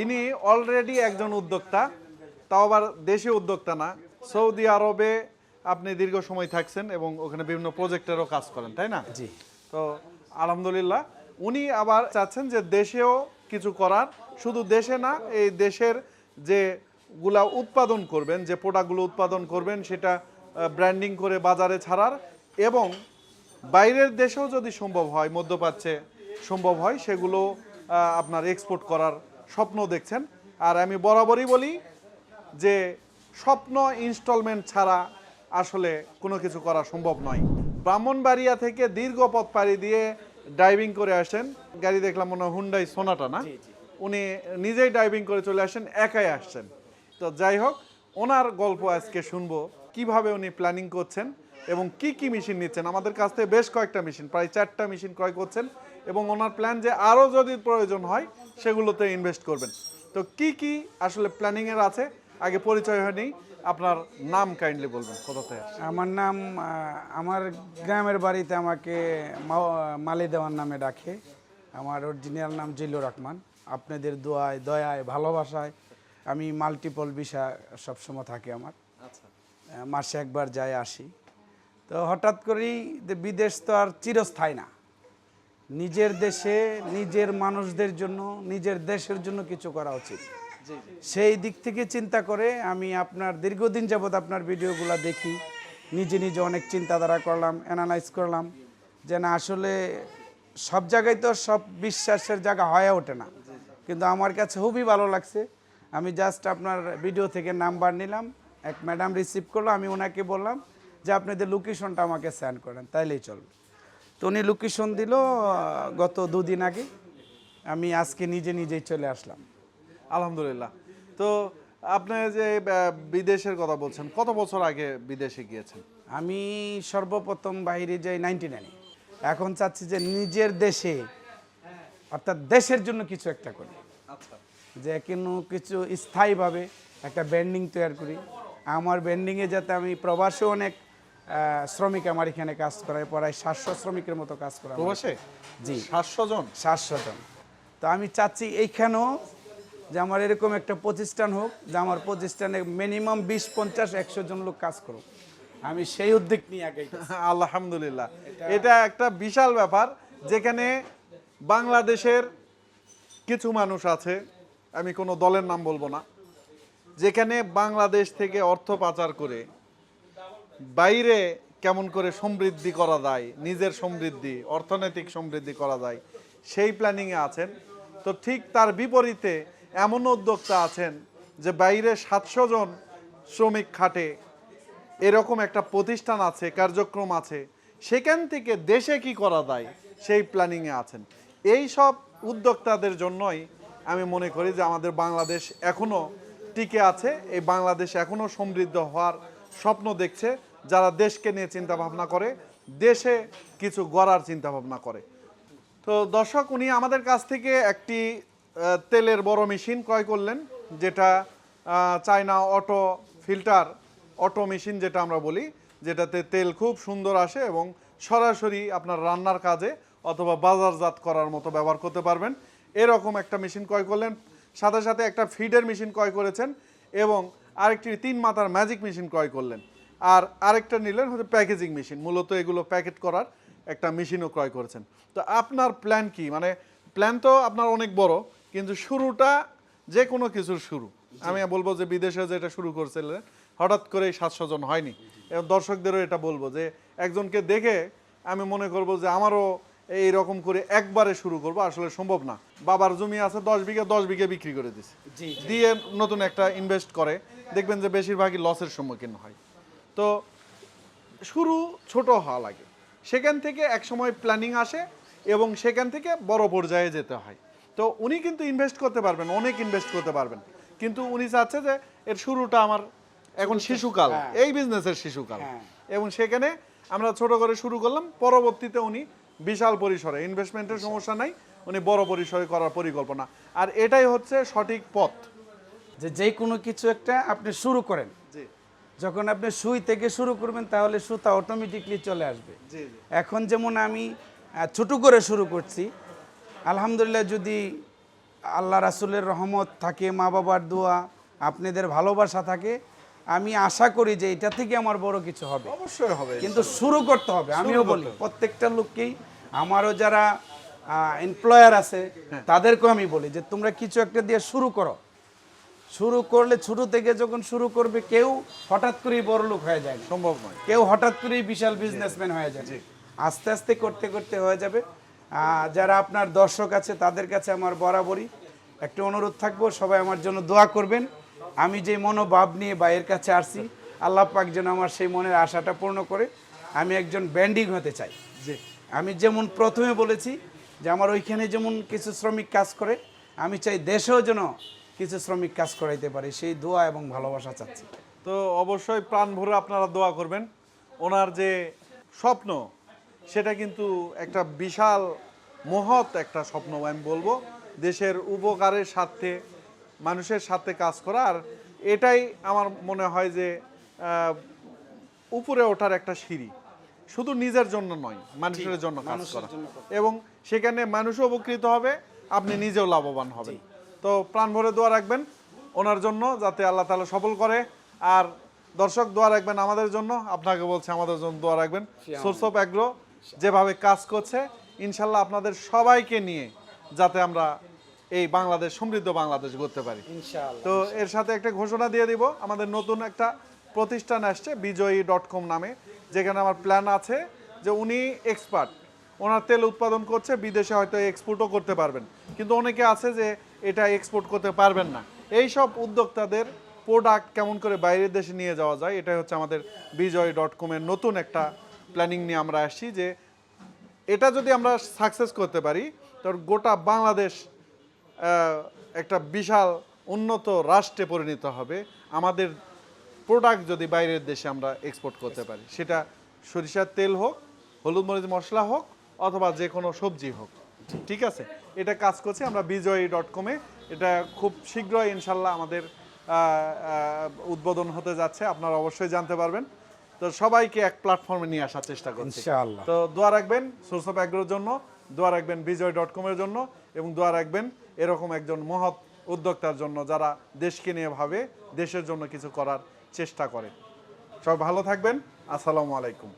ইনি অলরেডি একজন উদ্যোক্তা, তাও আবার দেশীয় উদ্যোক্তা না, সৌদি আরবে আপনি দীর্ঘ সময় থাকছেন এবং ওখানে বিভিন্ন প্রজেক্টেরও কাজ করেন, তাই না? জি। তো আলহামদুলিল্লাহ উনি আবার চাচ্ছেন যে দেশেও কিছু করার, শুধু দেশে না, এই দেশের যে গুলা উৎপাদন করবেন, যে প্রোডাক্টগুলো উৎপাদন করবেন সেটা ব্র্যান্ডিং করে বাজারে ছাড়ার, এবং বাইরের দেশেও যদি সম্ভব হয়, মধ্যপ্রাচ্যে সম্ভব হয়, সেগুলো আপনার এক্সপোর্ট করার স্বপ্ন দেখছেন। আর আমি বরাবরই বলি যে স্বপ্ন ইনস্টলমেন্ট ছাড়া আসলে কোনো কিছু করা সম্ভব নয়। ব্রাহ্মণবাড়িয়া থেকে দীর্ঘ পথ পাড়ি দিয়ে ড্রাইভিং করে আসেন, গাড়ি দেখলাম মনে হয় হুন্ডাই সোনাটা না, উনি নিজেই ড্রাইভিং করে চলে আসেন, একাই আসছেন। তো যাই হোক, ওনার গল্প আজকে শুনবো, কিভাবে উনি প্ল্যানিং করছেন এবং কি কি মেশিন নিচ্ছেন। আমাদের কাছ থেকে বেশ কয়েকটা মেশিন, প্রায় 4টা মেশিন ক্রয় করছেন, এবং ওনার প্ল্যান যে আরও যদি প্রয়োজন হয় সেগুলোতে ইনভেস্ট করবেন। তো কি কি আসলে প্ল্যানিংয়ের আছে, আগে পরিচয় হয়নি, আপনার নাম কাইন্ডলি বলবেন, কোথা থেকে? আমার নাম, আমার গ্রামের বাড়িতে আমাকে মালি দেওয়ার নামে ডাকে। আমার অরিজিনাল নাম জিল্লুর রহমান। আপনাদের দয়ায় ভালোবাসায় আমি মাল্টিপল ভিসা সবসময় থাকে আমার। আচ্ছা, মাসে একবার যাই আসি। তো হঠাৎ করেই বিদেশ তো আর চিরস্থায়ী না। নিজের দেশে নিজের মানুষদের জন্য, নিজের দেশের জন্য কিছু করা উচিত। সেই দিক থেকে চিন্তা করে আমি আপনার দীর্ঘদিন যাবৎ আপনার ভিডিওগুলো দেখি, নিজে নিজে অনেক চিন্তাধারা করলাম, অ্যানালাইজ করলাম যে না, আসলে সব জায়গায় তো সব বিশ্বাসের জায়গা হয়ে ওঠে না। কিন্তু আমার কাছে খুবই ভালো লাগছে। আমি জাস্ট আপনার ভিডিও থেকে নাম্বার নিলাম, এক ম্যাডাম রিসিভ করলো, আমি ওনাকে বললাম যে আপনাদের লোকেশনটা আমাকে সেন্ড করেন, তাইলেই চলবে। তো উনি লোকেশন দিল গত 2 দিন আগে। আমি আজকে নিজেই চলে আসলাম। আলহামদুলিল্লাহ। তো আপনি যে বিদেশের কথা বলছেন, কত বছর আগে বিদেশে গিয়েছেন? আমি সর্বপ্রথম বাইরে যাই 99-এ। এখন চাচ্ছি যে নিজের দেশে, অর্থাৎ দেশের জন্য কিছু একটা করি। আচ্ছা, যে কোনো কিছু স্থায়ীভাবে একটা ব্যান্ডিং তৈরি করি। আমার ব্যান্ডিংয়ে যাতে আমি প্রবাসে অনেক শ্রমিক আমার এখানে কাজ করায়, প্রায় 700 শ্রমিকের মতো কাজ করা। প্রবাসে? জি, 700 জন। 700 জন। তো আমি চাচ্ছি এইখানেও যে আমার এরকম একটা প্রতিষ্ঠান হোক, যে আমার প্রতিষ্ঠানে মিনিমাম 20, 50, 100 জন লোক কাজ করুক। আমি সেই উদ্যোগ নিয়ে আগে। আলহামদুলিল্লাহ, এটা একটা বিশাল ব্যাপার, যেখানে বাংলাদেশের কিছু মানুষ আছে, আমি কোনো দলের নাম বলবো না, যেখানে বাংলাদেশ থেকে অর্থ পাচার করে বাইরে কেমন করে সমৃদ্ধি করা যায়, নিজের সমৃদ্ধি, অর্থনৈতিক সমৃদ্ধি করা যায়, সেই প্ল্যানিংয়ে আছেন। তো ঠিক তার বিপরীতে এমন উদ্যোক্তা আছেন যে বাইরে 700 জন শ্রমিক খাটে, এরকম একটা প্রতিষ্ঠান আছে, কার্যক্রম আছে, সেখান থেকে দেশে কি করা যায় সেই প্ল্যানিংয়ে আছেন। এই সব উদ্যোক্তাদের জন্যই আমি মনে করি যে আমাদের বাংলাদেশ এখনও টিকে আছে, এই বাংলাদেশ এখনও সমৃদ্ধ হওয়ার স্বপ্ন দেখছে, যারা দেশকে নিয়ে চিন্তা ভাবনা করে, দেশে কিছু গড়ার চিন্তা ভাবনা করে। তো দর্শক, উনি আমাদের কাছ থেকে একটি তেলের বড় মেশিন ক্রয় করলেন, যেটা China auto filter, auto machine যেটা আমরা বলি, যেটাতে তেল খুব সুন্দর আসে এবং সরাসরি আপনার রান্নার কাজে অথবা বাজারজাত করার মতো ব্যবহার করতে পারবেন। এরকম একটা মেশিন ক্রয় করলেন, সাথে সাথে একটা ফিডের মেশিন ক্রয় করেছেন, এবং আরেকটি 3 মাথার ম্যাজিক মেশিন ক্রয় করলেন। আর আরেকটা নিলেন হচ্ছে প্যাকেজিং মেশিন, মূলত এগুলো প্যাকেট করার একটা মেশিনও ক্রয় করেছেন। তো আপনার প্ল্যান কি? মানে প্ল্যান তো আপনার অনেক বড়, কিন্তু শুরুটা যে কোনো কিছুর শুরু, আমি বলবো যে বিদেশে যেটা শুরু করছিলেন হঠাৎ করেই 700 জন হয়নি। এবং দর্শকদেরও এটা বলবো যে একজনকে দেখে আমি মনে করব যে আমারও এই রকম করে একবারে শুরু করব, আসলে সম্ভব না। বাবার জমি আছে 10 বিঘা, 10 বিঘা বিক্রি করে দিছে, দিয়ে নতুন একটা ইনভেস্ট করে, দেখবেন যে বেশিরভাগই লসের সম্মুখীন হয়। তো শুরু ছোট হওয়া লাগে, সেখান থেকে এক সময় প্ল্যানিং আসে এবং সেখান থেকে বড় পর্যায়ে যেতে হয়। তো উনি কিন্তু ইনভেস্ট করতে পারবেন, অনেক ইনভেস্ট করতে পারবেন, কিন্তু উনি চাচ্ছে যে এর শুরুটা আমার এখন শিশুকাল, এই বিজনেসের শিশুকাল, এবং সেখানে আমরা ছোট করে শুরু করলাম। পরবর্তীতে উনি বিশাল পরিসরে, ইনভেস্টমেন্টের সমস্যা নাই, উনি বড় পরিসরে করার পরিকল্পনা। আর এটাই হচ্ছে সঠিক পথ, যে কোনো কিছু একটা আপনি শুরু করেন, যখন আপনি সুই থেকে শুরু করবেন তাহলে সুতা অটোমেটিকলি চলে আসবে। এখন যেমন আমি ছোট করে শুরু করছি, আলহামদুলিল্লাহ যদি আল্লাহ রাসূলের রহমত থাকে, মা বাবার দোয়া, আপনাদের ভালোবাসা থাকে, আমি আশা করি যে এটা থেকে আমার বড় কিছু হবে। অবশ্যই হবে, কিন্তু শুরু করতে হবে। আমিও বলি প্রত্যেকটা লোককেই, আমারও যারা এমপ্লয়ার আছে তাদেরকেও আমি বলি যে তোমরা কিছু একটা দিয়ে শুরু করো। শুরু করলে ছোট থেকে যখন শুরু করবে, কেউ হঠাৎ করেই বড় লোক হয়ে যায় না, সম্ভব নয়। কেউ হঠাৎ করেই বিশাল বিজনেসম্যান হয়ে যাবে, আস্তে আস্তে করতে করতে হয়ে যাবে। যারা আপনার দর্শক আছে তাদের কাছে আমার বরাবরই একটা অনুরোধ থাকবো, সবাই আমার জন্য দোয়া করবেন। আমি যে মনোভাব নিয়ে ভাইয়ের কাছে আসছি, আল্লাহ পাক যেন আমার সেই মনের আশাটা পূর্ণ করে। আমি একজন ব্যান্ডিং হতে চাই। জি, আমি যেমন প্রথমে বলেছি যে আমার ওইখানে যেমন কিছু শ্রমিক কাজ করে, আমি চাই দেশেও যেন কিছু শ্রমিক কাজ করাইতে পারে, সেই দোয়া এবং ভালোবাসা চাচ্ছি। তো অবশ্যই প্রাণ ভরে আপনারা দোয়া করবেন। ওনার যে স্বপ্ন, সেটা কিন্তু একটা বিশাল মহৎ একটা স্বপ্ন আমি বলবো, দেশের উপকারের স্বার্থে মানুষের সাথে কাজ করা। আর এটাই আমার মনে হয় যে উপরে ওঠার একটা সিঁড়ি, শুধু নিজের জন্য নয়, মানুষের জন্য কাজ করা, এবং সেখানে মানুষও উপকৃত হবে, আপনি নিজেও লাভবান হবেন। তো প্রাণ ভরে দোয়া রাখবেন ওনার জন্য, যাতে আল্লাহ তাআলা সফল করে। আর দর্শক দোয়া রাখবেন আমাদের জন্য, আপনাকে বলছে আমাদের জন্য দোয়া রাখবেন। সোর্স অফ অ্যাগ্রো যেভাবে কাজ করছে, ইনশাল্লাহ আপনাদের সবাইকে নিয়ে যাতে আমরা এই বাংলাদেশ, সমৃদ্ধ বাংলাদেশ গড়তে পারি। ইনশাআল্লাহ। তো এর সাথে একটা ঘোষণা দিয়ে দিব, আমাদের নতুন একটা প্রতিষ্ঠান আসছে বিজয়ী.com নামে, যেখানে আমার প্ল্যান আছে যে উনি এক্সপার্ট, ওনার তেল উৎপাদন করছে, বিদেশে হয়তো এক্সপোর্টও করতে পারবেন, কিন্তু অনেকে আছে যে এটা এক্সপোর্ট করতে পারবেন না। এই সব উদ্যোক্তাদের প্রোডাক্ট কেমন করে বাইরের দেশে নিয়ে যাওয়া যায়, এটাই হচ্ছে আমাদের বিজয়ী.com এর নতুন একটা প্ল্যানিং নিয়ে আমরা আসছি। যে এটা যদি আমরা সাকসেস করতে পারি, তো গোটা বাংলাদেশ একটা বিশাল উন্নত রাষ্ট্রে পরিণত হবে, আমাদের প্রোডাক্ট যদি বাইরের দেশে আমরা এক্সপোর্ট করতে পারি, সেটা সরিষার তেল হোক, হলুদ মরিচ মশলা হোক, অথবা যে কোনো সবজি হোক। ঠিক আছে, এটা কাজ করছে আমরা বিজয়ী.com এ। এটা খুব শীঘ্রই ইনশাল্লাহ আমাদের উদ্বোধন হতে যাচ্ছে, আপনারা অবশ্যই জানতে পারবেন। তো সবাইকে এক প্ল্যাটফর্মে নিয়ে আসার চেষ্টা করছি। ইনশাআল্লাহ। তো দোয়া রাখবেন সোর্স অফ অ্যাগ্রোর জন্য, দোয়া রাখবেন বিজয়.com এর জন্য, এবং দোয়া রাখবেন এরকম একজন মহৎ উদ্যোক্তার জন্য, যারা দেশকে নিয়ে ভাবে, দেশের জন্য কিছু করার চেষ্টা করে। সবাই ভালো থাকবেন। আসসালামু আলাইকুম।